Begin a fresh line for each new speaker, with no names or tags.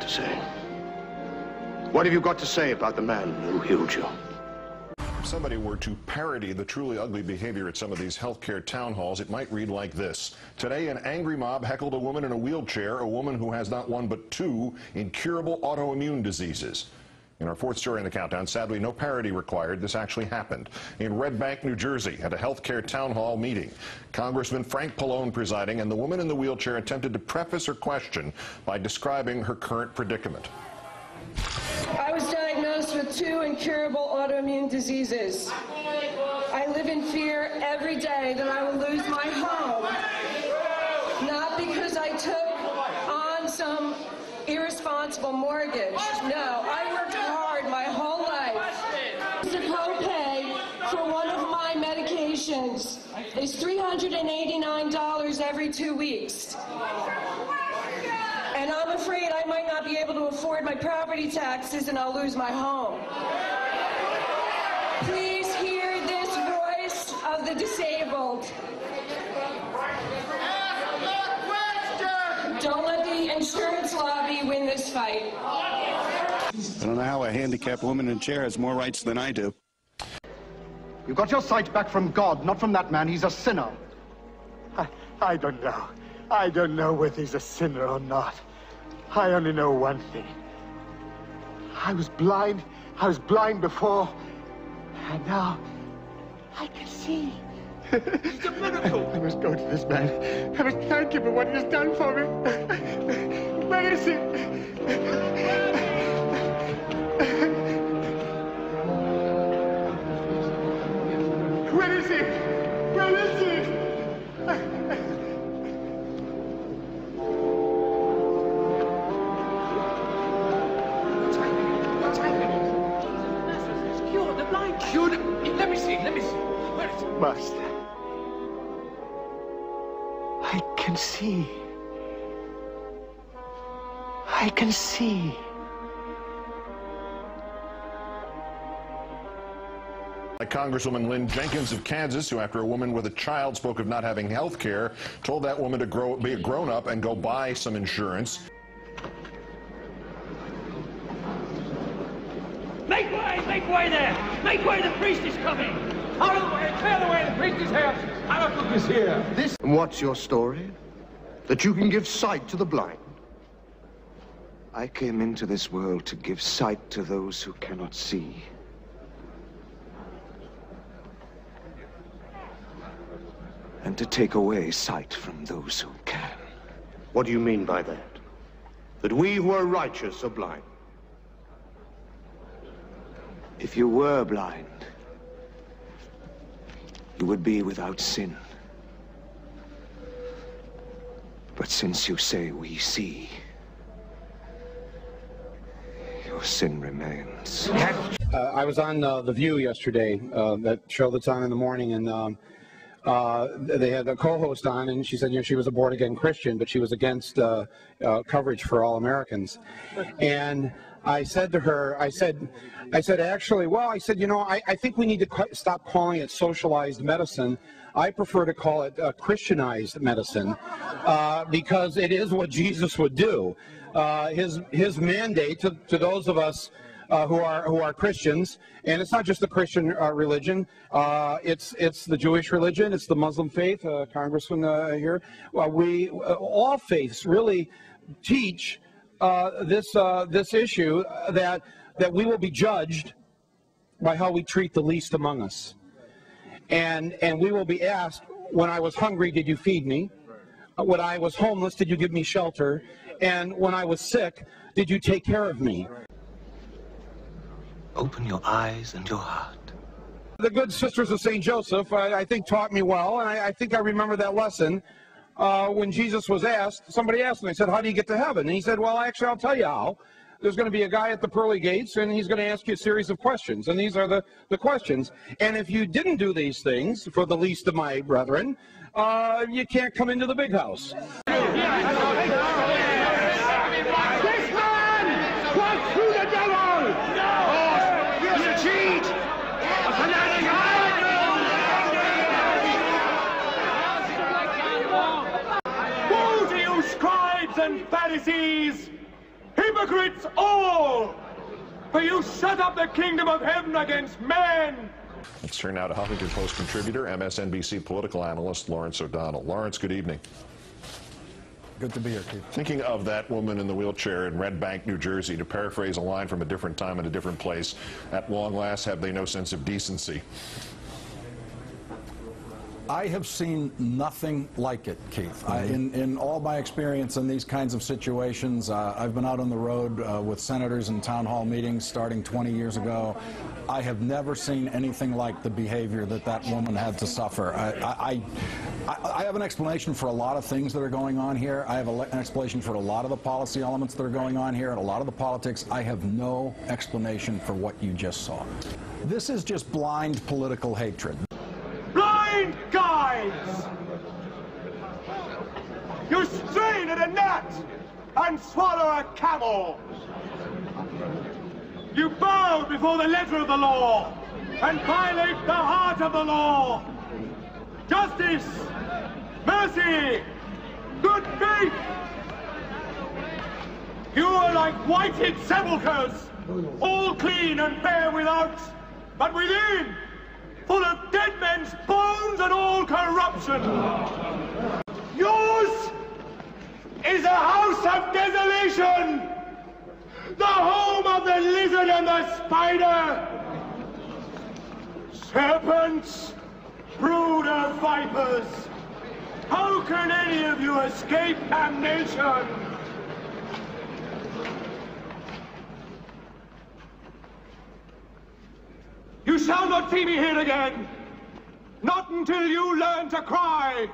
to say? What have you got to say about the man who healed you?
If somebody were to parody the truly ugly behavior at some of these healthcare town halls, it might read like this. Today, an angry mob heckled a woman in a wheelchair, a woman who has not one but two incurable autoimmune diseases. In our fourth story in the countdown, sadly, no parody required. This actually happened in Red Bank, New Jersey, at a healthcare town hall meeting. Congressman Frank Pallone presiding, and the woman in the wheelchair attempted to preface her question by describing her current predicament.
I was diagnosed with two incurable autoimmune diseases. I live in fear every day that I will lose my home. Not because I took on some irresponsible mortgage. No, I worked hard my whole life. The copay for one of my medications is $389 every 2 weeks. And I'm afraid I might not be able to afford my property taxes and I'll lose my home. Please hear this voice of the disabled. Don't let the insurance lobby win this fight.
I don't know how a handicapped woman in a chair has more rights than I do.
You got your sight back from God, not from that man. He's a sinner.
I don't know. I don't know whether he's a sinner or not. I only know one thing. I was blind before, and now I can see.
It's a miracle.
I must go to this man. I must thank him for what he has done for me. Where is he? Where is he? Where is he?
What's happening? Nazarethd, cured, the blind cured. Let me see. Where is it?
Master, I can see. I can see.
Like Congresswoman Lynn Jenkins of Kansas, who after a woman with a child spoke of not having health care, told that woman to be a grown-up and go buy some insurance.
Make way there! Make way, the priest is coming! Out of the way, clear the way, the priest is here! Hypocrites is here!
And what's your story? That you can give sight to the blind?
I came into this world to give sight to those who cannot see. And to take away sight from those who can.
What do you mean by that? That we who are righteous are blind?
If you were blind, you would be without sin. But since you say we see, your sin remains.
I was on The View yesterday, that show that's on in the morning, and they had a co-host on, and she said, you know, she was a born-again Christian, but she was against coverage for all Americans. And I said to her, I said, actually, well, I said, you know, I think we need to stop calling it socialized medicine. I prefer to call it Christianized medicine, because it is what Jesus would do. His mandate to those of us who are Christians, and it's not just the Christian religion. It's the Jewish religion. It's the Muslim faith. Congressman here. We all faiths really teach this issue that we will be judged by how we treat the least among us, and we will be asked, when I was hungry, did you feed me? When I was homeless, did you give me shelter? And when I was sick, did you take care of me?
Open your eyes and your heart.
The good sisters of St. Joseph, I think, taught me well, and I think I remember that lesson. When Jesus was asked, somebody asked him, they said, how do you get to heaven? And he said, well, actually, I'll tell you how. There's going to be a guy at the pearly gates, and he's going to ask you a series of questions, and these are the questions. And if you didn't do these things for the least of my brethren, you can't come into the big house.
This man wants through the devil! No! He's a cheat! A fanatic! Woe to you, scribes and Pharisees!
Hypocrites all! For you shut up the kingdom of heaven against men!
Let's turn now to Huffington Post contributor, MSNBC political analyst Lawrence O'Donnell. Lawrence, good evening.
Good to be here, Keith.
Thinking of that woman in the wheelchair in Red Bank, New Jersey, to paraphrase a line from a different time and a different place, at long last have they no sense of decency?
I have seen nothing like it, Keith. In all my experience in these kinds of situations, I've been out on the road with senators in town hall meetings starting 20 years ago. I have never seen anything like the behavior that that woman had to suffer. I have an explanation for a lot of things that are going on here. I have an explanation for a lot of the policy elements that are going on here and a lot of the politics. I have no explanation for what you just saw. This is just blind political hatred.
Blind guides! You strain at a gnat and swallow a camel! You bow before the letter of the law and violate the heart of the law! Justice! Mercy! Good faith! You are like whited sepulchres, all clean and fair without, but within, full of dead men's bones and all corruption. Yours is a house of desolation, the home of the lizard and the spider. Serpents, brood of vipers, how can any of you escape damnation? You shall not see me here again, not until you learn to cry.